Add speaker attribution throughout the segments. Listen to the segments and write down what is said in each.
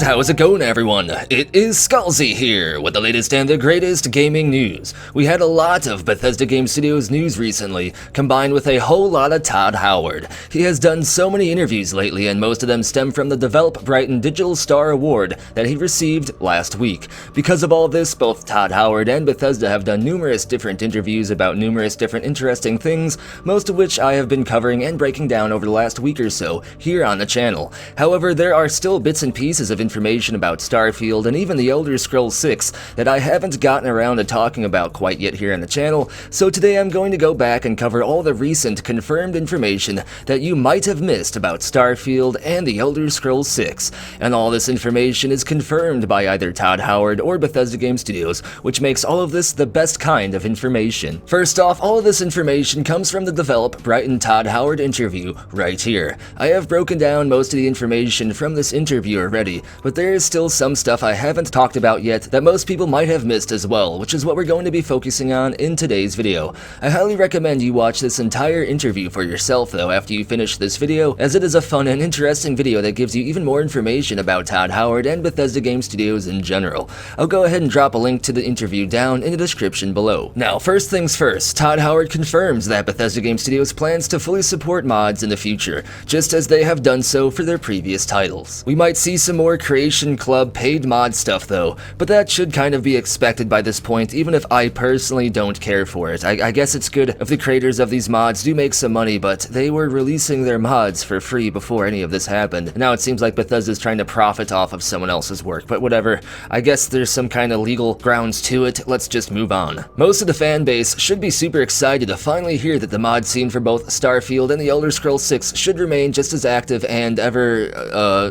Speaker 1: how's it going, everyone? It is Skullzi here with the latest and the greatest gaming news. We had a lot of Bethesda Game Studios news recently, combined with a whole lot of Todd Howard. He has done so many interviews lately, and most of them stem from the Develop Brighton Digital Star Award that he received last week. Because of all this, both Todd Howard and Bethesda have done numerous different interviews about numerous different interesting things, most of which I have been covering and breaking down over the last week or so here on the channel. However, there are still bits and pieces of information about Starfield and even the Elder Scrolls 6 that I haven't gotten around to talking about quite yet here on the channel, so today I'm going to go back and cover all the recent confirmed information that you might have missed about Starfield and the Elder Scrolls 6. And all this information is confirmed by either Todd Howard or Bethesda Game Studios, which makes all of this the best kind of information. First off, all of this information comes from the Develop Brighton Todd Howard interview right here. I have broken down most of the information from this interview already, but there is still some stuff I haven't talked about yet that most people might have missed as well, which is what we're going to be focusing on in today's video. I highly recommend you watch this entire interview for yourself though after you finish this video, as it is a fun and interesting video that gives you even more information about Todd Howard and Bethesda Game Studios in general. I'll go ahead and drop a link to the interview down in the description below. Now, first things first, Todd Howard confirms that Bethesda Game Studios plans to fully support mods in the future, just as they have done so for their previous titles. We might see some more Creation Club paid mod stuff though, but that should kind of be expected by this point, even if I personally don't care for it. I guess it's good if the creators of these mods do make some money, but they were releasing their mods for free before any of this happened. Now it seems like Bethesda's trying to profit off of someone else's work, but whatever. I guess there's some kind of legal grounds to it. Let's just move on. Most of the fan base should be super excited to finally hear that the mod scene for both Starfield and the Elder Scrolls 6 should remain just as active and ever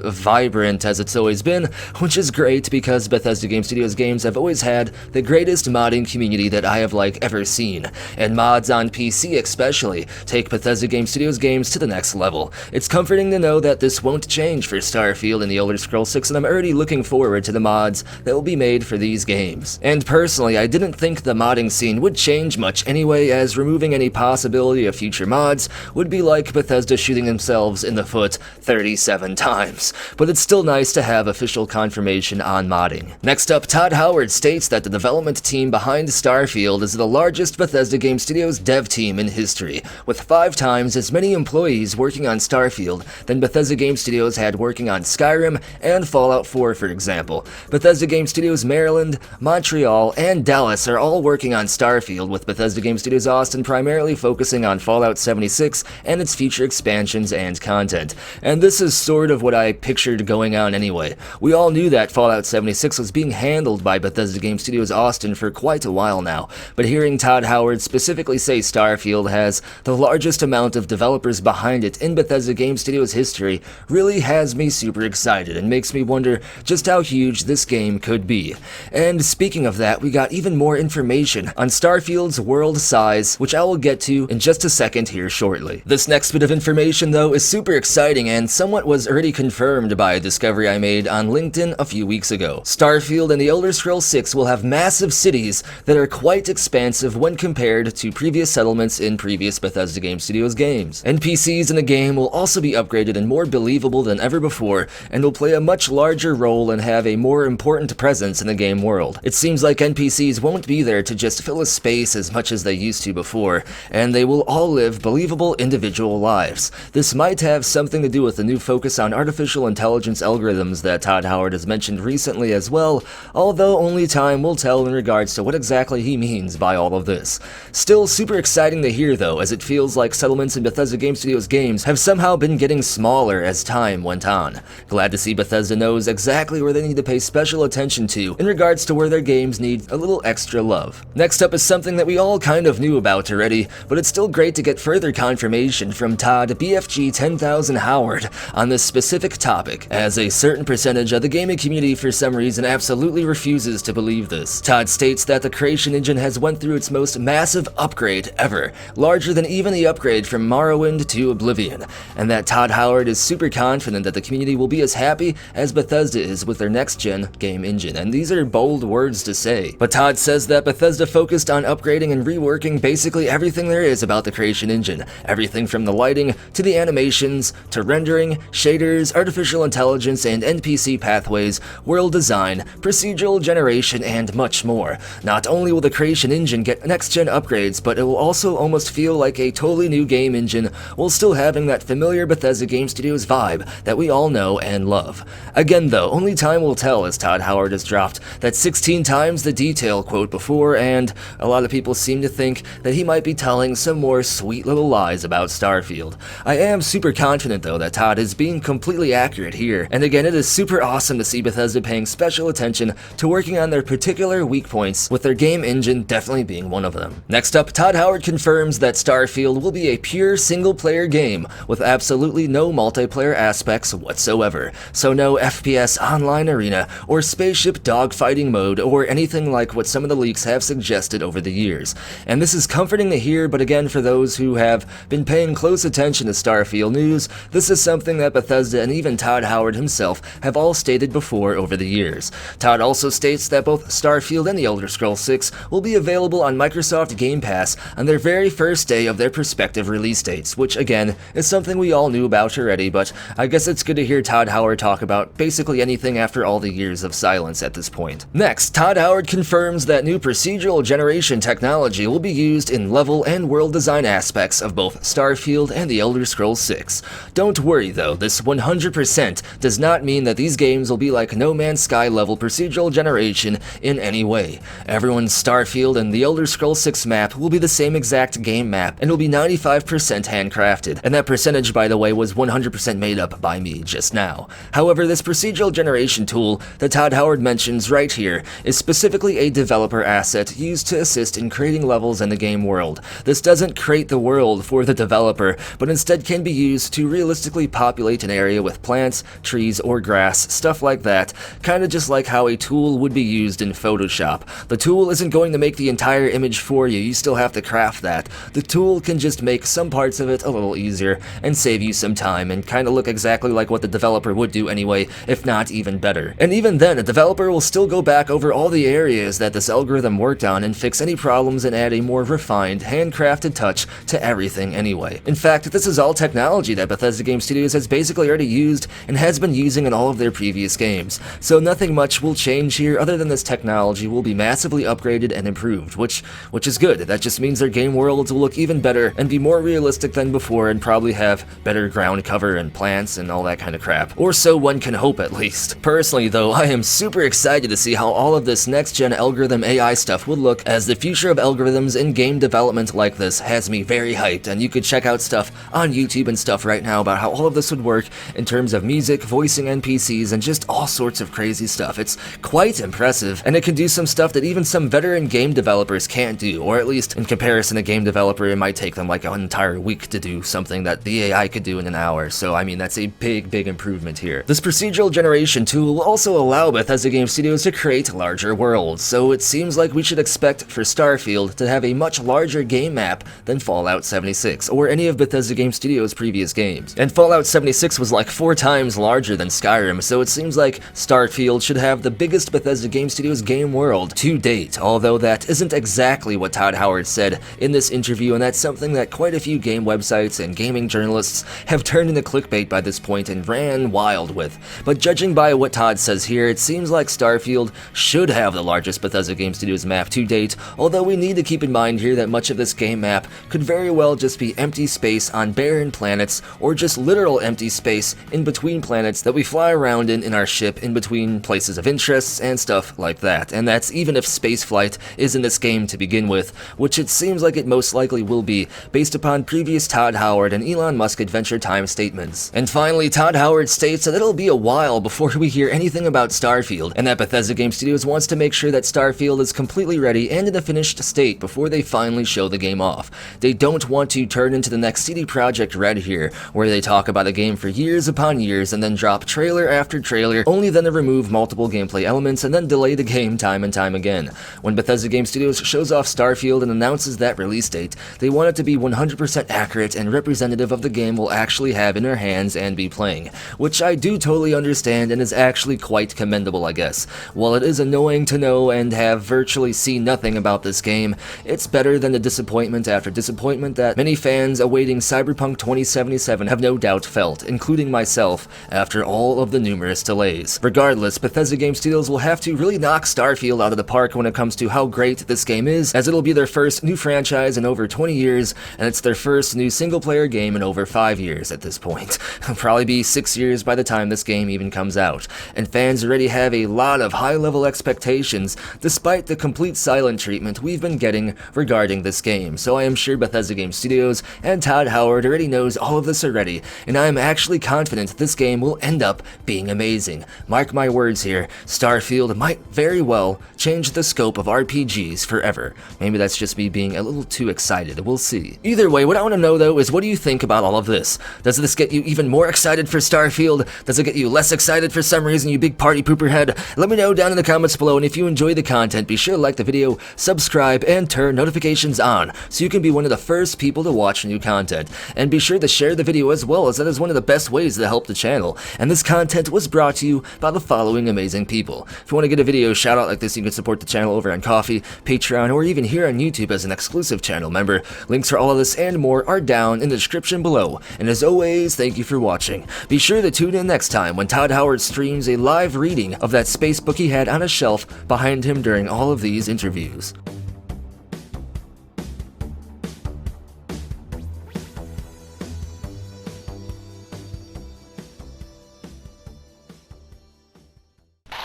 Speaker 1: vibrant as it's always been, which is great because Bethesda Game Studios games have always had the greatest modding community that I have ever seen, and mods on PC especially take Bethesda Game Studios games to the next level. It's comforting to know that this won't change for Starfield and the Elder Scrolls 6, and I'm already looking forward to the mods that will be made for these games. And personally, I didn't think the modding scene would change much anyway, as removing any possibility of future mods would be like Bethesda shooting themselves in the foot 37 times, but it's still nice to have official confirmation on modding. Next up, Todd Howard states that the development team behind Starfield is the largest Bethesda Game Studios dev team in history, with 5 times as many employees working on Starfield than Bethesda Game Studios had working on Skyrim and Fallout 4, for example. Bethesda Game Studios Maryland, Montreal, and Dallas are all working on Starfield, with Bethesda Game Studios Austin primarily focusing on Fallout 76 and its future expansions and content. And this is sort of what I pictured going on anyway. We all knew that Fallout 76 was being handled by Bethesda Game Studios Austin for quite a while now, but hearing Todd Howard specifically say Starfield has the largest amount of developers behind it in Bethesda Game Studios history really has me super excited and makes me wonder just how huge this game could be. And speaking of that, we got even more information on Starfield's world size, which I will get to in just a second here shortly. This next bit of information though is super exciting and somewhat was already confirmed by a discovery I made on LinkedIn a few weeks ago. Starfield and the Elder Scrolls 6 will have massive cities that are quite expansive when compared to previous settlements in previous Bethesda Game Studios games. NPCs in the game will also be upgraded and more believable than ever before, and will play a much larger role and have a more important presence in the game world. It seems like NPCs won't be there to just fill a space as much as they used to before, and they will all live believable individual lives. This might have something to do with the new focus on artificial intelligence algorithms that Todd Howard has mentioned recently as well, although only time will tell in regards to what exactly he means by all of this. Still super exciting to hear though, as it feels like settlements in Bethesda Game Studios games have somehow been getting smaller as time went on. Glad to see Bethesda knows exactly where they need to pay special attention to in regards to where their games need a little extra love. Next up is something that we all kind of knew about already, but it's still great to get further confirmation from Todd BFG 10,000 Howard on this specific topic, as a certain percentage of the gaming community for some reason absolutely refuses to believe this. Todd states that the creation engine has went through its most massive upgrade ever, larger than even the upgrade from Morrowind to Oblivion, and that Todd Howard is super confident that the community will be as happy as Bethesda is with their next-gen game engine, and these are bold words to say. But Todd says that Bethesda focused on upgrading and reworking basically everything there is about the creation engine, everything from the lighting to the animations to rendering, shaders, artificial intelligence, and NPC pathways, world design, procedural generation, and much more. Not only will the creation engine get next-gen upgrades, but it will also almost feel like a totally new game engine while still having that familiar Bethesda Game Studios vibe that we all know and love. Again though, only time will tell, as Todd Howard has dropped that 16 times the detail quote before, and a lot of people seem to think that he might be telling some more sweet little lies about Starfield. I am super confident though that Todd is being completely accurate here, and again it is super awesome to see Bethesda paying special attention to working on their particular weak points, with their game engine definitely being one of them. Next up, Todd Howard confirms that Starfield will be a pure single-player game with absolutely no multiplayer aspects whatsoever, so no FPS online arena or spaceship dogfighting mode or anything like what some of the leaks have suggested over the years. And this is comforting to hear, but again, for those who have been paying close attention to Starfield news, this is something that Bethesda and even Todd Howard himself have all stated before over the years. Todd also states that both Starfield and The Elder Scrolls 6 will be available on Microsoft Game Pass on their very first day of their respective release dates, which again is something we all knew about already, but I guess it's good to hear Todd Howard talk about basically anything after all the years of silence at this point. Next, Todd Howard confirms that new procedural generation technology will be used in level and world design aspects of both Starfield and The Elder Scrolls 6. Don't worry though, this 100% does not mean that these games will be like No Man's Sky level procedural generation in any way. Everyone's Starfield and The Elder Scrolls 6 map will be the same exact game map and will be 95% handcrafted, and that percentage, by the way, was 100% made up by me just now. However, this procedural generation tool that Todd Howard mentions right here is specifically a developer asset used to assist in creating levels in the game world. This doesn't create the world for the developer, but instead can be used to realistically populate an area with plants, trees, or grass, stuff like that, kinda just like how a tool would be used in Photoshop. The tool isn't going to make the entire image for you, you still have to craft that. The tool can just make some parts of it a little easier and save you some time and kinda look exactly like what the developer would do anyway, if not even better. And even then, a developer will still go back over all the areas that this algorithm worked on and fix any problems and add a more refined, handcrafted touch to everything anyway. In fact, this is all technology that Bethesda Game Studios has basically already used and has been using in all of their previous games, so nothing much will change here other than this technology will be massively upgraded and improved, which is good. That just means their game worlds will look even better and be more realistic than before and probably have better ground cover and plants and all that kind of crap. Or so one can hope, at least. Personally though, I am super excited to see how all of this next-gen algorithm AI stuff would look, as the future of algorithms in game development like this has me very hyped, and you could check out stuff on YouTube and stuff right now about how all of this would work in terms of music, voicing NPCs, and just all sorts of crazy stuff. It's quite impressive, and it can do some stuff that even some veteran game developers can't do, or at least in comparison to game developer, it might take them like an entire week to do something that the AI could do in an hour, so I mean that's a big improvement here. This procedural generation tool will also allow Bethesda Game Studios to create larger worlds, so it seems like we should expect for Starfield to have a much larger game map than Fallout 76, or any of Bethesda Game Studios' previous games. And Fallout 76 was like 4 times larger than Skyrim, so it seems like Starfield should have the biggest Bethesda Game Studios game world to date, although that isn't exactly what Todd Howard said in this interview, and that's something that quite a few game websites and gaming journalists have turned into clickbait by this point and ran wild with. But judging by what Todd says here, it seems like Starfield should have the largest Bethesda Game Studios map to date, although we need to keep in mind here that much of this game map could very well just be empty space on barren planets, or just literal empty space in between planets that we fly around in our ship in between places of interest and stuff like that. And that's even if spaceflight is in this game to begin with, which it seems like it most likely will be, based upon previous Todd Howard and Elon Musk Adventure Time statements. And finally, Todd Howard states that it'll be a while before we hear anything about Starfield, and that Bethesda Game Studios wants to make sure that Starfield is completely ready and in a finished state before they finally show the game off. They don't want to turn into the next CD Projekt Red here, where they talk about a game for years upon years and then drop trailer after trailer, only then to remove multiple gameplay elements and then delay the game time and time again. When Bethesda Game Studios shows off Starfield and announces that release date, they want it to be 100% accurate and representative of the game we'll actually have in our hands and be playing, which I do totally understand and is actually quite commendable, I guess. While it is annoying to know and have virtually seen nothing about this game, it's better than the disappointment after disappointment that many fans awaiting Cyberpunk 2077 have no doubt felt, including myself, after all of the numerous delays. Regardless, Bethesda Game Studios will have to really knock Starfield out of the park when it comes to how great this game is, as it'll be their first new franchise in over 20 years, and it's their first new single-player game in over 5 years at this point. It'll probably be 6 years by the time this game even comes out, and fans already have a lot of high-level expectations despite the complete silent treatment we've been getting regarding this game. So I am sure Bethesda Game Studios and Todd Howard already knows all of this already, and I am actually confident this game will end up being amazing. Mark my words here, Starfield might very well change the scope of RPGs forever. Maybe that's just me being a little too excited, we'll see. Either way, what I want to know though is, what do you think about all of this? Does this get you even more excited for Starfield? Does it get you less excited for some reason, you big party pooper head? Let me know down in the comments below, and if you enjoy the content, be sure to like the video, subscribe, and turn notifications on so you can be one of the first people to watch new content. And be sure to share the video as well, as that is one of the best ways to help the channel. And this content was brought to you by the following amazing people. If you want to get a video shout out like this, you can support the channel over on Ko-fi, Patreon, or even here on YouTube as an exclusive channel member. Links for all of this and more are down in the description below. And as always, thank you for watching. Be sure to tune in next time when Todd Howard streams a live reading of that space book he had on a shelf behind him during all of these interviews.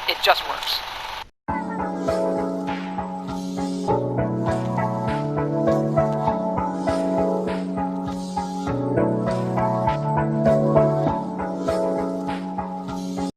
Speaker 2: It just works.